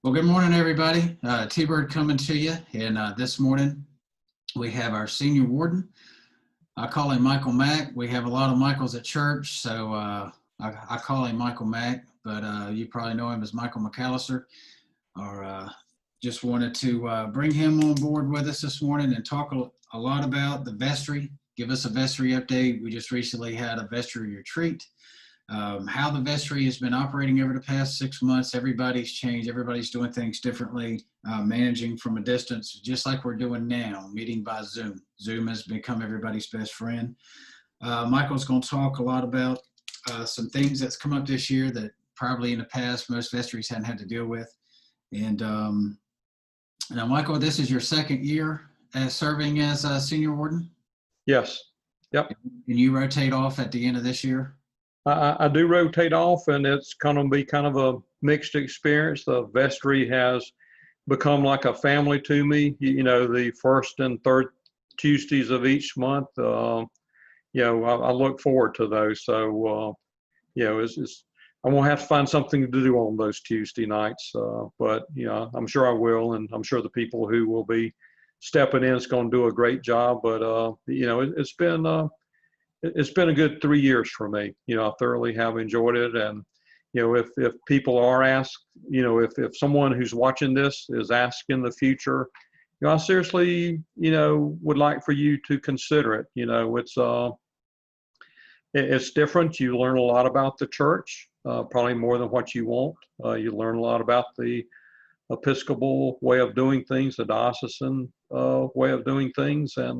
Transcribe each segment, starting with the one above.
Well, good morning, everybody. T-Bird coming to you. And this morning we have our senior warden. I call him Michael Mack. We have a lot of Michaels at church, so I call him Michael Mack, but you probably know him as Michael McAllister. Or just wanted to bring him on board with us this morning and talk a lot about the vestry. Give us a vestry update. We just recently had a vestry retreat. How the vestry has been operating over the past 6 months. Everybody's changed. Everybody's doing things differently, managing from a distance, just like we're doing now, meeting by Zoom. Zoom has become everybody's best friend. Michael's going to talk a lot about some things that's come up this year that probably in the past most vestries hadn't had to deal with. And now, Michael, this is your second year as serving as a senior warden? Yes. Yep. And you rotate off at the end of this year? I do rotate off, and it's going to be kind of a mixed experience. The vestry has become like a family to me. You know, the first and third Tuesdays of each month, I look forward to those. So, I won't have to find something to do on those Tuesday nights, but, I'm sure I will, and I'm sure the people who will be stepping in is going to do a great job. But, it's been a good 3 years for me. I thoroughly have enjoyed it. And, if people are asked, if someone who's watching this is asked in the future, I seriously, would like for you to consider it. It's different. You learn a lot about the church, probably more than what you want. You learn a lot about the Episcopal way of doing things, the diocesan way of doing things. And,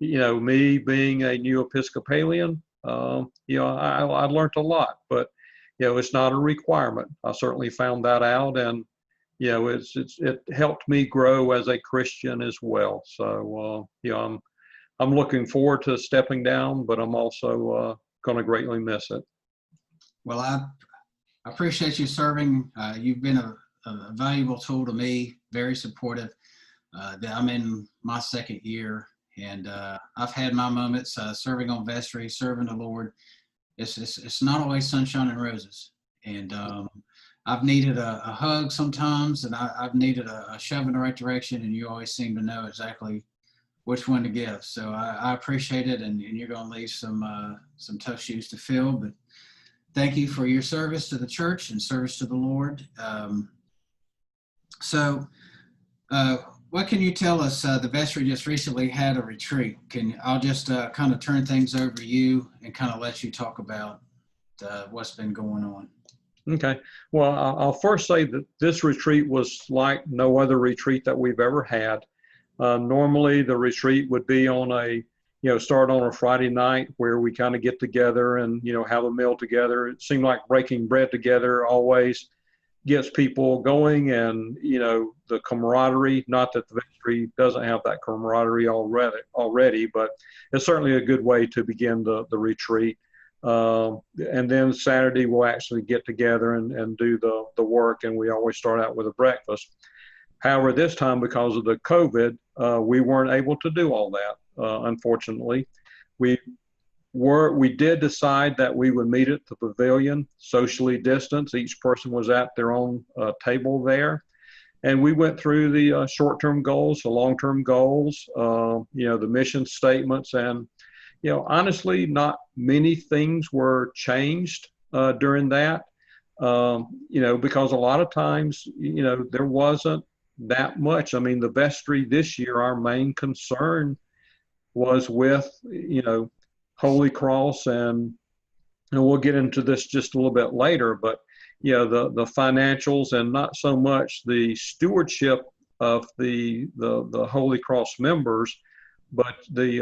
me being a new Episcopalian, I learned a lot, but, it's not a requirement. I certainly found that out, and, it helped me grow as a Christian as well. So, I'm looking forward to stepping down, but I'm also going to greatly miss it. Well, I appreciate you serving. You've been a valuable tool to me, very supportive. I'm in my second year. And I've had my moments serving on vestry, serving the Lord. It's not always sunshine and roses. And I've needed a hug sometimes, and I've needed a shove in the right direction, and you always seem to know exactly which one to give. So I appreciate it, and you're going to leave some tough shoes to fill. But thank you for your service to the church and service to the Lord. What can you tell us? The vestry just recently had a retreat. I'll just kind of turn things over to you and kind of let you talk about what's been going on. Okay. Well, I'll first say that this retreat was like no other retreat that we've ever had. Normally, the retreat would be start on a Friday night where we kind of get together and, have a meal together. It seemed like breaking bread together always gets people going, and the camaraderie, not that the vestry doesn't have that camaraderie already, but it's certainly a good way to begin the retreat. And then Saturday we'll actually get together and do the work, and we always start out with a breakfast. However, this time, because of the COVID, we weren't able to do all that, unfortunately. We did decide that we would meet at the pavilion, socially distanced. Each person was at their own table there. And we went through the short-term goals, the long-term goals, the mission statements. And, honestly, not many things were changed during that, because a lot of times, there wasn't that much. I mean, the vestry this year, our main concern was with, Holy Cross, and we'll get into this just a little bit later, but the financials, and not so much the stewardship of the Holy Cross members, but the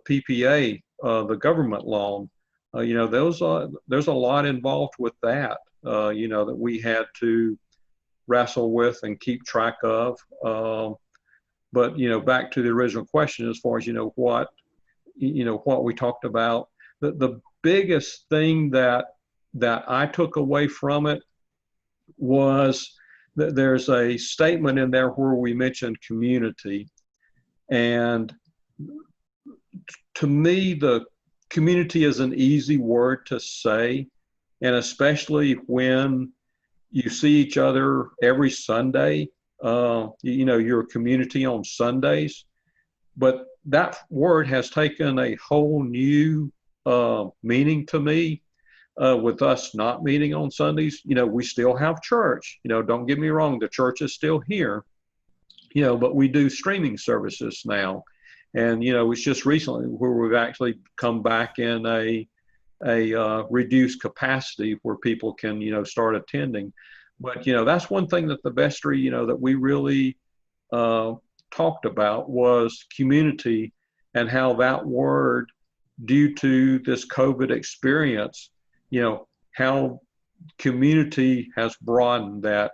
PPA, the government loan. There's a lot involved with that, that we had to wrestle with and keep track of. But back to the original question, as far as what we talked about, the biggest thing that I took away from it was that there's a statement in there where we mentioned community. And to me, the community is an easy word to say, and especially when you see each other every Sunday. Your community on Sundays, but that word has taken a whole new meaning to me with us not meeting on Sundays. We still have church. Don't get me wrong, the church is still here. But we do streaming services now, and it's just recently where we've actually come back in a reduced capacity where people can start attending. But that's one thing that the vestry that we really talked about was community, and how that word, due to this COVID experience, how community has broadened. That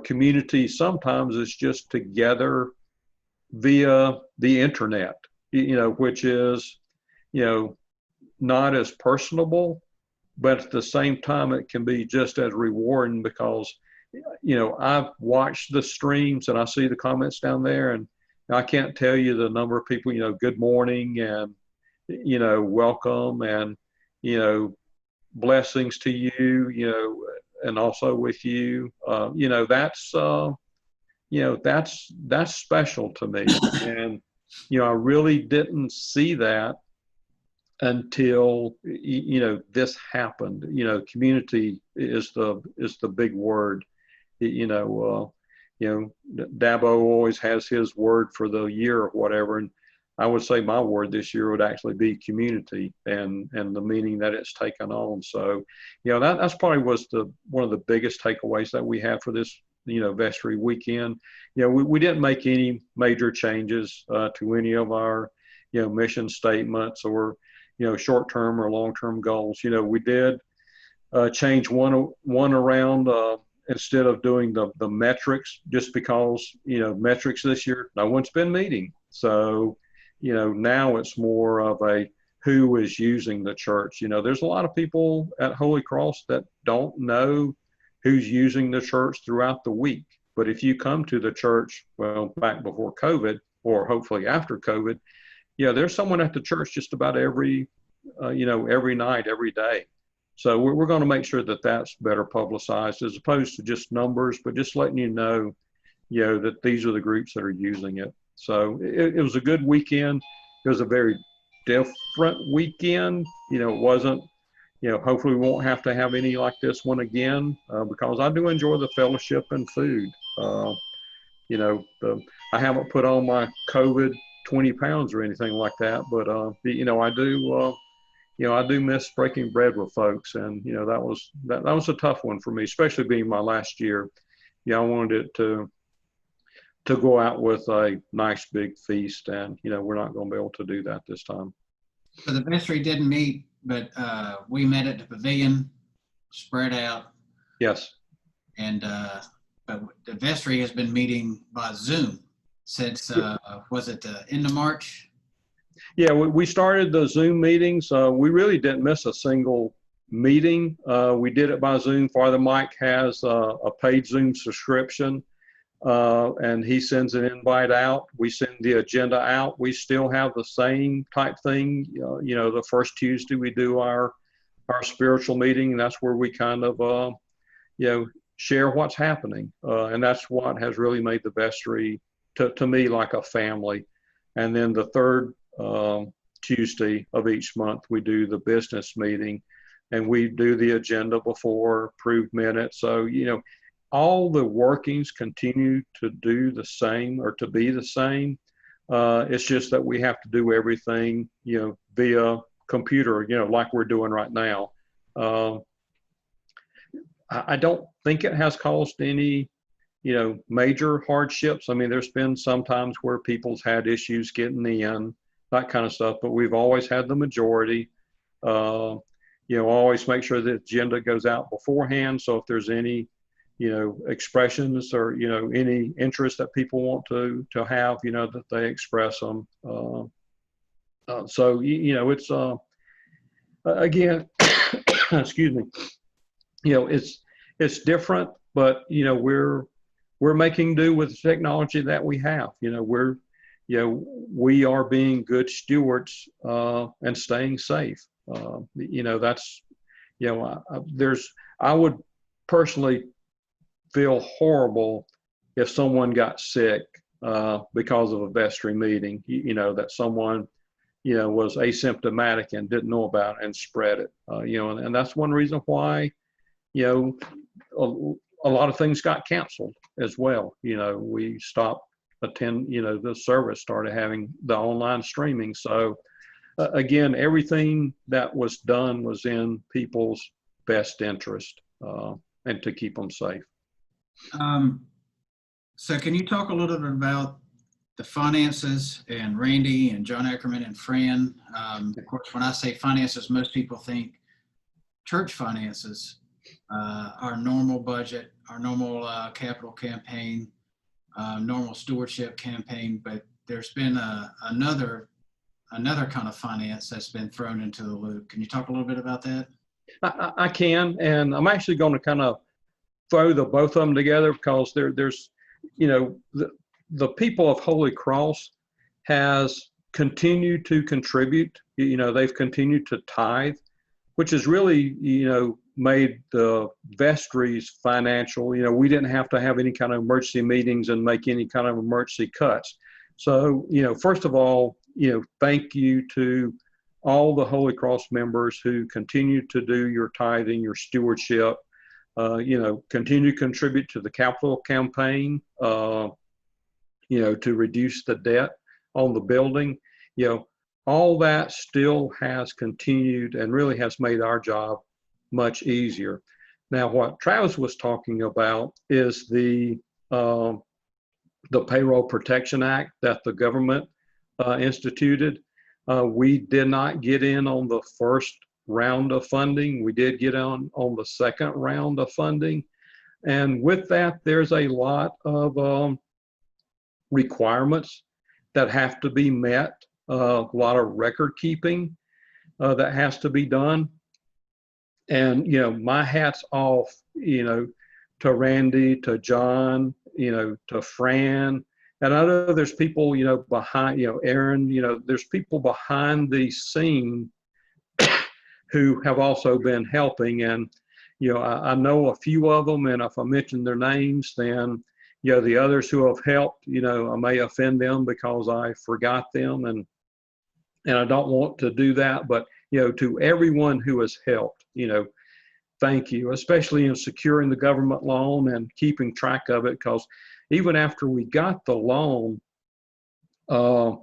community sometimes is just together via the internet, which is not as personable, but at the same time it can be just as rewarding, because I've watched the streams and I see the comments down there, and I can't tell you the number of people, good morning and welcome, and blessings to you, and also with you. That's special to me. And I really didn't see that until this happened. Community is the big word. Dabo always has his word for the year or whatever, and I would say my word this year would actually be community, and the meaning that it's taken on. So that's probably was one of the biggest takeaways that we had for this vestry weekend. We didn't make any major changes to any of our mission statements or short-term or long-term goals. We did change one around instead of doing the metrics, just because metrics this year no one's been meeting. So now it's more of a who is using the church. There's a lot of people at Holy Cross that don't know who's using the church throughout the week. But if you come to the church, well, back before COVID, or hopefully after COVID, there's someone at the church just about every night, every day. So we're going to make sure that that's better publicized, as opposed to just numbers, but just letting that these are the groups that are using it. So it was a good weekend. It was a very different weekend. It wasn't, hopefully we won't have to have any like this one again, because I do enjoy the fellowship and food. I haven't put on my COVID 20 pounds or anything like that, but I do miss breaking bread with folks, and that was a tough one for me, especially being my last year. I wanted it to go out with a nice big feast, and we're not going to be able to do that this time. So the vestry didn't meet, but we met at the pavilion, spread out. Yes. And but the vestry has been meeting by Zoom since was it the end of March? Yeah, we started the Zoom meetings. We really didn't miss a single meeting. We did it by Zoom. Father Mike has a paid Zoom subscription, and he sends an invite out. We send the agenda out. We still have the same type thing. The first Tuesday we do our spiritual meeting, and that's where we kind of share what's happening, and that's what has really made the vestry to me like a family. And then the third Tuesday of each month we do the business meeting, and we do the agenda before approved minutes. So all the workings continue to do the same, or to be the same. It's just that we have to do everything via computer, like we're doing right now. I don't think it has caused any major hardships. I mean, there's been some times where people's had issues getting in, that kind of stuff, but we've always had the majority. Always make sure the agenda goes out beforehand, so if there's any expressions or any interest that people want to have, that they express them. So it's again excuse me, it's different, but we're making do with the technology that we have. We are being good stewards and staying safe. That's I would personally feel horrible if someone got sick because of a vestry meeting, that someone, was asymptomatic and didn't know about it and spread it, and that's one reason why, a lot of things got canceled as well. We stopped the service, started having the online streaming. So again, everything that was done was in people's best interest and to keep them safe. So can you talk a little bit about the finances and Randy and John Ackerman and Fran? Of course, when I say finances, most people think church finances, our normal budget, our normal capital campaign, normal stewardship campaign, but there's been another kind of finance that's been thrown into the loop. Can you talk a little bit about that? I can, and I'm actually going to kind of throw both of them together because there's, the people of Holy Cross has continued to contribute. They've continued to tithe, which has really, made the vestries financial. We didn't have to have any kind of emergency meetings and make any kind of emergency cuts. So, first of all, thank you to all the Holy Cross members who continue to do your tithing, your stewardship, continue to contribute to the capital campaign, to reduce the debt on the building. All that still has continued and really has made our job much easier. Now, what Travis was talking about is the Payroll Protection Act that the government instituted. We did not get in on the first round of funding. We did get on the second round of funding. And with that, there's a lot of requirements that have to be met, a lot of record keeping that has to be done. And, my hat's off, to Randy, to John, to Fran. And I know there's people, behind, Aaron, there's people behind the scene who have also been helping. And, I know a few of them, and if I mention their names, then, the others who have helped, I may offend them because I forgot them, and I don't want to do that. But, to everyone who has helped, thank you, especially in securing the government loan and keeping track of it, because even after we got the loan, the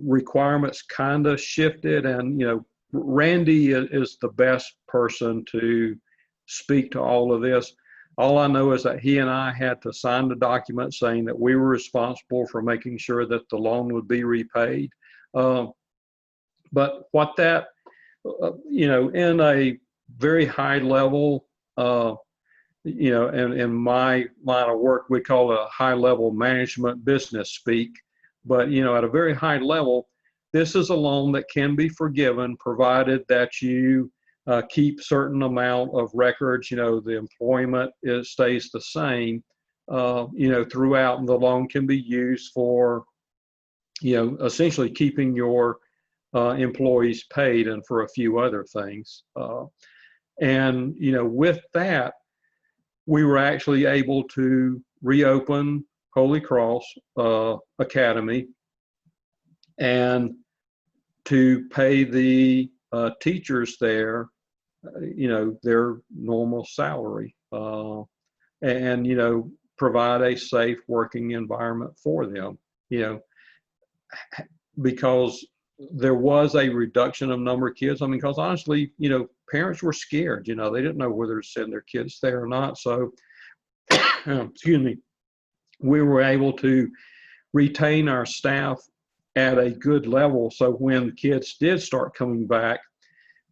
requirements kind of shifted. And, Randy is the best person to speak to all of this. All I know is that he and I had to sign the document saying that we were responsible for making sure that the loan would be repaid. But what that, in a very high level, in my line of work, we call it a high level management business speak. But, at a very high level, this is a loan that can be forgiven provided that you keep certain amount of records, the employment stays the same, throughout, and the loan can be used for, essentially keeping your employees paid and for a few other things. And, with that, we were actually able to reopen Holy Cross Academy and to pay the teachers there, their normal salary, and, provide a safe working environment for them, because there was a reduction of number of kids. I mean, because honestly, parents were scared, they didn't know whether to send their kids there or not. So, excuse me, we were able to retain our staff at a good level. So when kids did start coming back,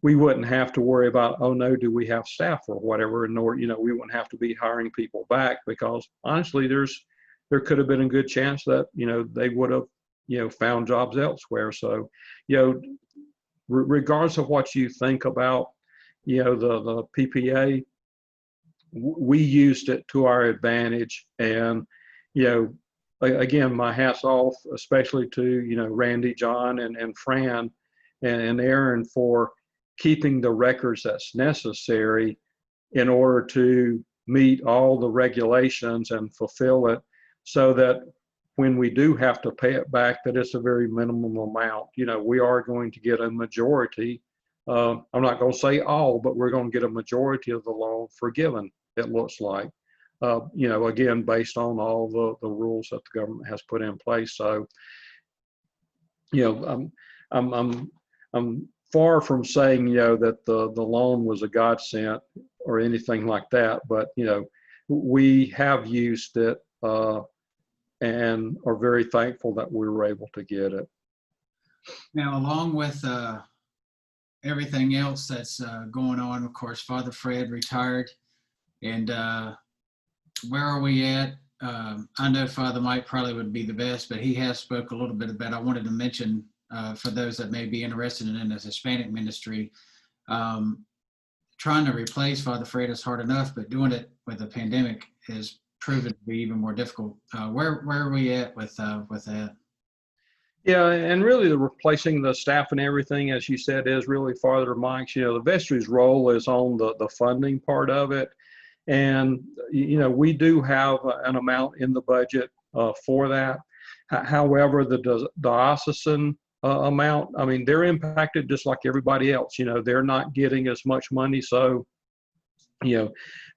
we wouldn't have to worry about, oh no, do we have staff or whatever, nor, we wouldn't have to be hiring people back, because honestly, there could have been a good chance that, they would have, found jobs elsewhere. So, regardless of what you think about, the PPA, we used it to our advantage. And, again, my hat's off, especially to, Randy, John, and Fran and Aaron for keeping the records that's necessary in order to meet all the regulations and fulfill it, so that when we do have to pay it back, that it's a very minimum amount. We are going to get a majority. I'm not going to say all, but we're going to get a majority of the loan forgiven, it looks like. Again, based on all the rules that the government has put in place. So, I'm far from saying, that the loan was a godsend or anything like that, but, we have used it, and are very thankful that we were able to get it. Now, along with everything else that's going on, of course, Father Fred retired, and where are we at? I know Father Mike probably would be the best, but he has spoke a little bit about, I wanted to mention for those that may be interested in the Hispanic ministry, trying to replace Father Fred is hard enough, but doing it with the pandemic has proven to be even more difficult. Where are we at with that? Yeah, and really the replacing the staff and everything, as you said, is really Father Mike's. The vestry's role is on the funding part of it. And, we do have an amount in the budget for that. However, the diocesan amount, I mean, they're impacted just like everybody else. They're not getting as much money. So,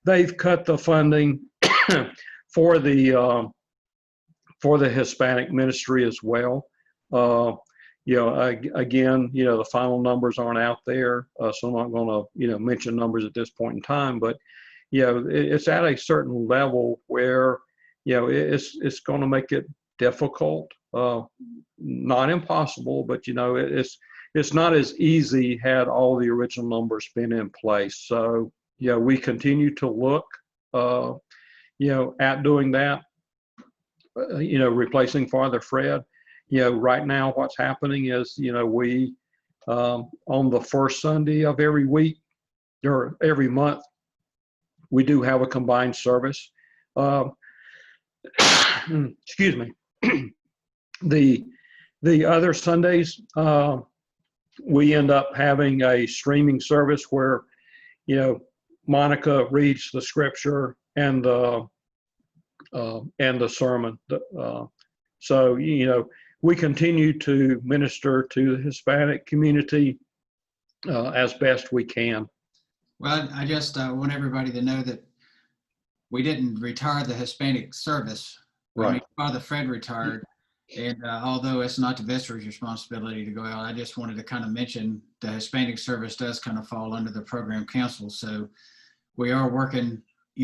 they've cut the funding for the Hispanic ministry as well. Again, the final numbers aren't out there, so I'm not going to, mention numbers at this point in time. But, it's at a certain level where, it's going to make it difficult, not impossible, but, it's not as easy had all the original numbers been in place. So, we continue to look, at doing that, replacing Father Fred. Right now what's happening is, we, on the first Sunday of every week or every month, we do have a combined service. Excuse me. The other Sundays, we end up having a streaming service where, Monica reads the scripture and the sermon. So, we continue to minister to the Hispanic community as best we can. Well, I just want everybody to know that we didn't retire the Hispanic service. Right. I mean, Father Fred retired, and although it's not the vestry's responsibility to go out, I just wanted to kind of mention the Hispanic service does kind of fall under the program council. So we are working.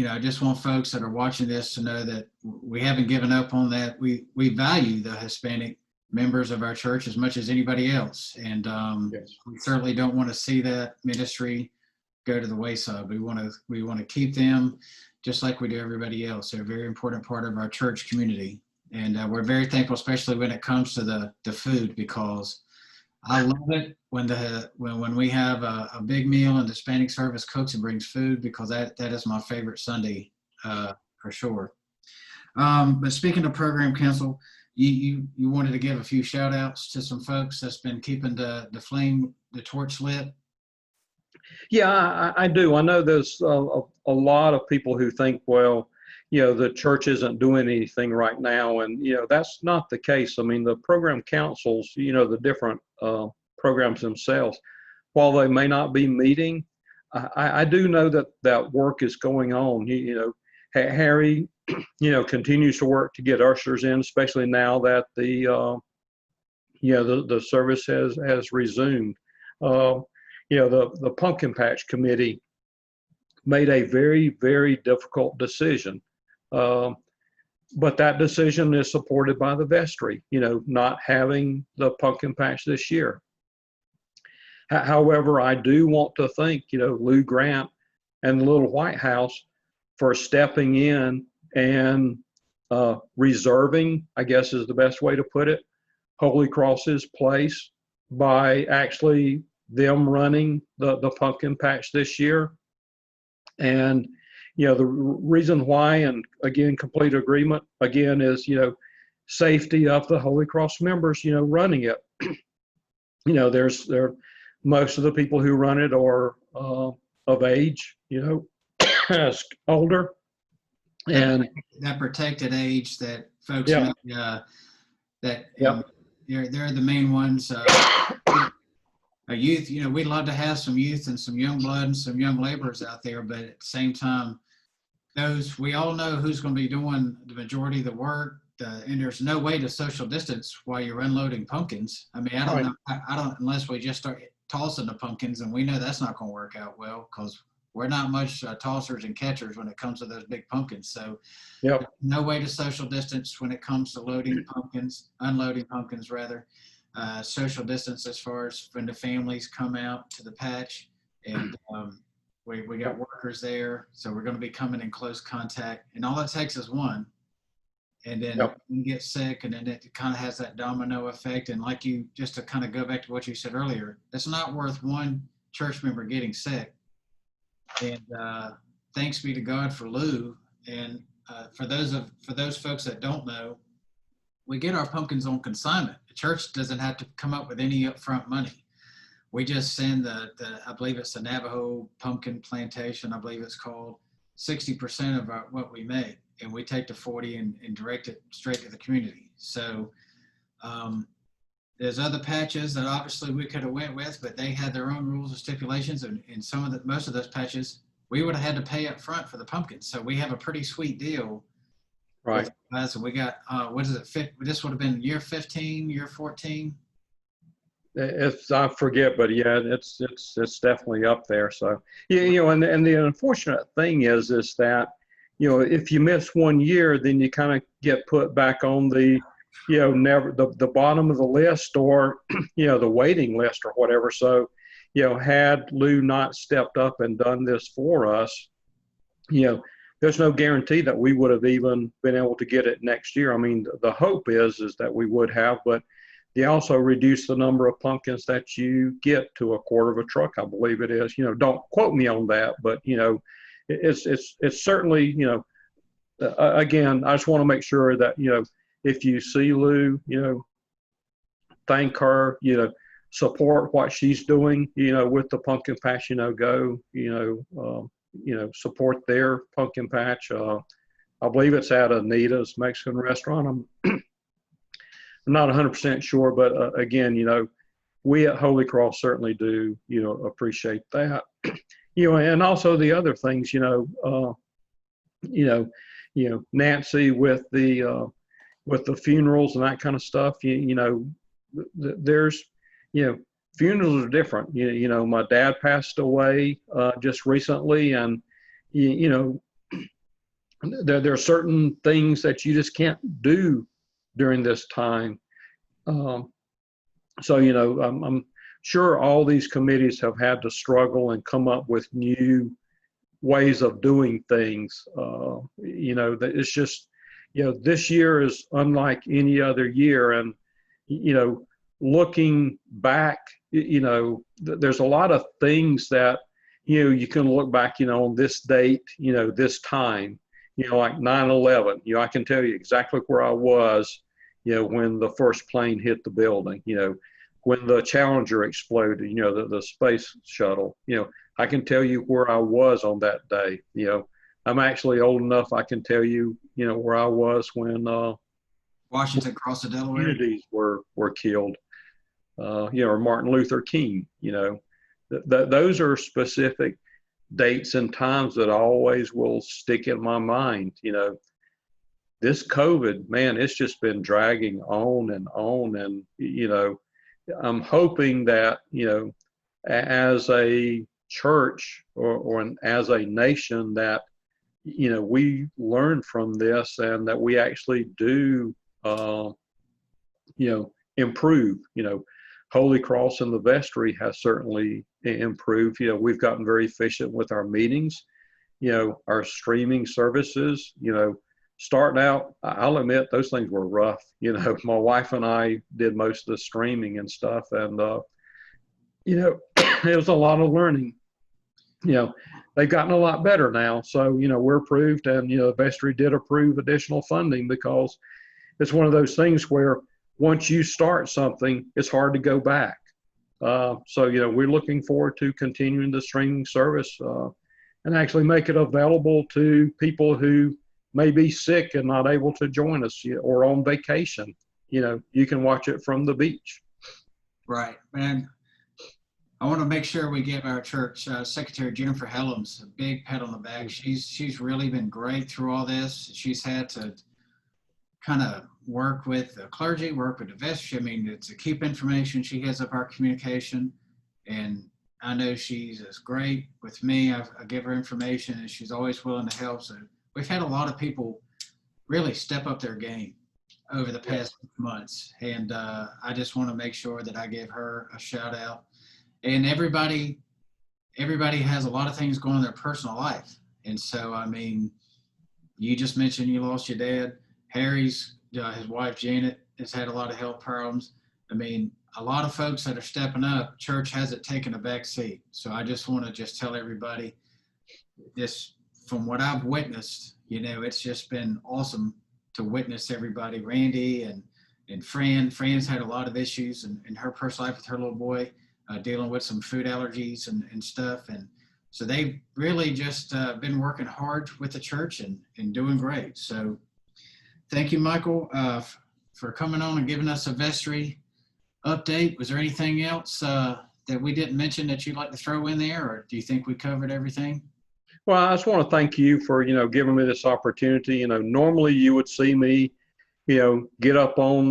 I just want folks that are watching this to know that we haven't given up on that. We value the Hispanic members of our church as much as anybody else. And Yes. We certainly don't want to see that ministry go to the wayside. We want to keep them just like we do everybody else. They're a very important part of our church community. And we're very thankful, especially when it comes to the food, because I love it when we have a big meal and the Hispanic service cooks and brings food, because that is my favorite Sunday for sure. But speaking of program council, you wanted to give a few shout outs to some folks that's been keeping the torch lit. Yeah, I do. I know there's a lot of people who think, well, the church isn't doing anything right now. And, that's not the case. I mean, the program councils, the different programs themselves, while they may not be meeting, I do know that work is going on. Harry, continues to work to get ushers in, especially now that the service has resumed. The Pumpkin Patch Committee made a very, very difficult decision. But that decision is supported by the vestry, not having the pumpkin patch this year. However, I do want to thank, Lou Grant and the Little White House for stepping in and reserving, I guess is the best way to put it, Holy Cross's place by actually them running the pumpkin patch this year. And the reason why, and again, complete agreement, again, is, safety of the Holy Cross members, running it. Most of the people who run it are of age, older. And that protected age that folks yeah, may, that yeah, they're the main ones. A youth, we'd love to have some youth and some young blood and some young laborers out there, but at the same time, we all know who's going to be doing the majority of the work, and there's no way to social distance while you're unloading pumpkins. I mean, I don't right. know, I don't, unless we just start tossing the pumpkins, and we know that's not going to work out well because we're not much tossers and catchers when it comes to those big pumpkins. So Yep. no way to social distance when it comes to unloading pumpkins rather. Social distance as far as when the families come out to the patch, and we got workers there, so we're going to be coming in close contact, and all it takes is one, and then Yep. you get sick, and then it kind of has that domino effect. And like just to kind of go back to what you said earlier, it's not worth one church member getting sick. And thanks be to God for Lou. And for those folks that don't know, we get our pumpkins on consignment. The church doesn't have to come up with any upfront money. We just send I believe it's the Navajo Pumpkin Plantation, I believe it's called, 60% of what we make, and we take the 40 and direct it straight to the community. So there's other patches that obviously we could have went with, but they had their own rules and stipulations, and most of those patches we would have had to pay up front for the pumpkins. So we have a pretty sweet deal. Right. So we got, what is it? This would have been year 15, year 14. I forget, but yeah, it's definitely up there. So and the unfortunate thing is that if you miss 1 year, then you kind of get put back on the never the bottom of the list, or the waiting list or whatever. So had Lou not stepped up and done this for us, there's no guarantee that we would have even been able to get it next year. I mean, the hope is that we would have, but they also reduce the number of pumpkins that you get to a quarter of a truck, I believe it is. Don't quote me on that, but it's certainly, again, I just want to make sure that if you see Lou, thank her, support what she's doing, with the pumpkin patch. Go, support their pumpkin patch. I believe it's at Anita's Mexican restaurant. I'm not 100% sure, but again, we at Holy Cross certainly do, appreciate that. And also the other things, Nancy with the funerals and that kind of stuff. There's, funerals are different. My dad passed away just recently, and there are certain things that you just can't do during this time. So, I'm sure all these committees have had to struggle and come up with new ways of doing things. That it's just, this year is unlike any other year. And, looking back, there's a lot of things that, you can look back, on this date, this time, like 9/11, I can tell you exactly where I was, when the first plane hit the building, when the Challenger exploded, the space shuttle, I can tell you where I was on that day. I'm actually old enough, I can tell you, where I was when Washington crossed the Delaware. Communities were killed, or Martin Luther King, those are specific dates and times that always will stick in my mind. This COVID, man, it's just been dragging on and on. And, I'm hoping that, as a church or as a nation that, we learn from this and that we actually do, improve. Holy Cross and the Vestry has certainly improved. We've gotten very efficient with our meetings, our streaming services, starting out, I'll admit those things were rough. My wife and I did most of the streaming and stuff, and it was a lot of learning. They've gotten a lot better now. So, we're approved, and Vestry did approve additional funding, because it's one of those things where once you start something, it's hard to go back. So, we're looking forward to continuing the streaming service. and actually make it available to people who may be sick and not able to join us or on vacation. You can watch it from the beach. Right, man. I want to make sure we give our church secretary Jennifer Helms a big pat on the back. She's really been great through all this. She's had to kind of work with the clergy, work with the vestry. I mean, to keep information. She heads up our communication, and I know she's as great with me. I give her information, and she's always willing to help. So we've had a lot of people really step up their game over the past months, and I just want to make sure that I give her a shout out. And everybody has a lot of things going on in their personal life. And so, I mean, you just mentioned you lost your dad. Harry's, his wife, Janet, has had a lot of health problems. I mean, a lot of folks that are stepping up, church hasn't taken a back seat. So I just want to tell everybody this, from what I've witnessed, it's just been awesome to witness everybody. Randy and Fran's had a lot of issues in her personal life with her little boy. Dealing with some food allergies and stuff. And so they've really just been working hard with the church and doing great. So thank you, Michael, for coming on and giving us a vestry update. Was there anything else that we didn't mention that you'd like to throw in there, or do you think we covered everything? Well, I just want to thank you for, giving me this opportunity. Normally you would see me get up on,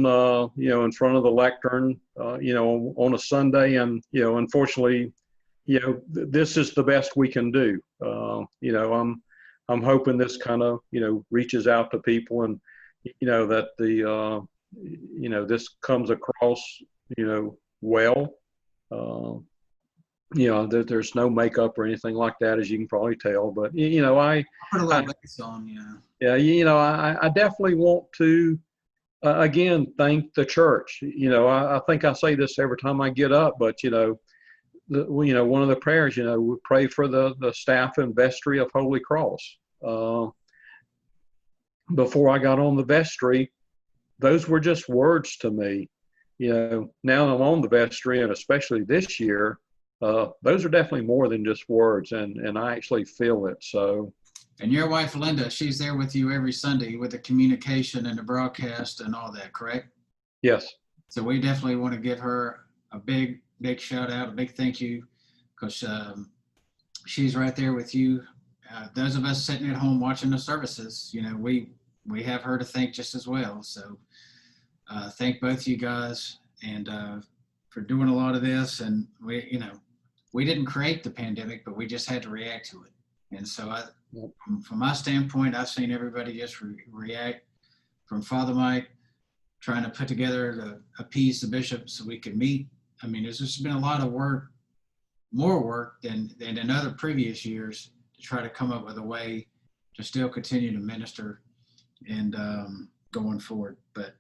in front of the lectern, on a Sunday. And, unfortunately, this is the best we can do. I'm hoping this kind of, reaches out to people, and, that this comes across, well. That there's no makeup or anything like that, as you can probably tell. But, I put a little bass on, Yeah, I definitely want to, again, thank the church. I think I say this every time I get up, but, one of the prayers, we pray for the staff and vestry of Holy Cross. Before I got on the vestry, those were just words to me. Now I'm on the vestry, and especially this year, those are definitely more than just words, and I actually feel it. So. And your wife, Linda, she's there with you every Sunday with the communication and the broadcast and all that, correct? Yes. So we definitely want to give her a big, big shout out, a big thank you, because she's right there with you. Those of us sitting at home watching the services, we have her to thank just as well. So thank both you guys and for doing a lot of this. And we didn't create the pandemic, but we just had to react to it. And so from my standpoint, I've seen everybody just react, from Father Mike trying to put together to appease the bishop so we could meet. I mean, there's just been a lot of work, more work than in other previous years, to try to come up with a way to still continue to minister and going forward. But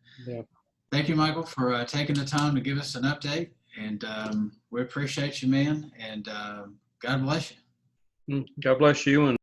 thank you, Michael, for taking the time to give us an update. And we appreciate you, man. And God bless you. God bless you. And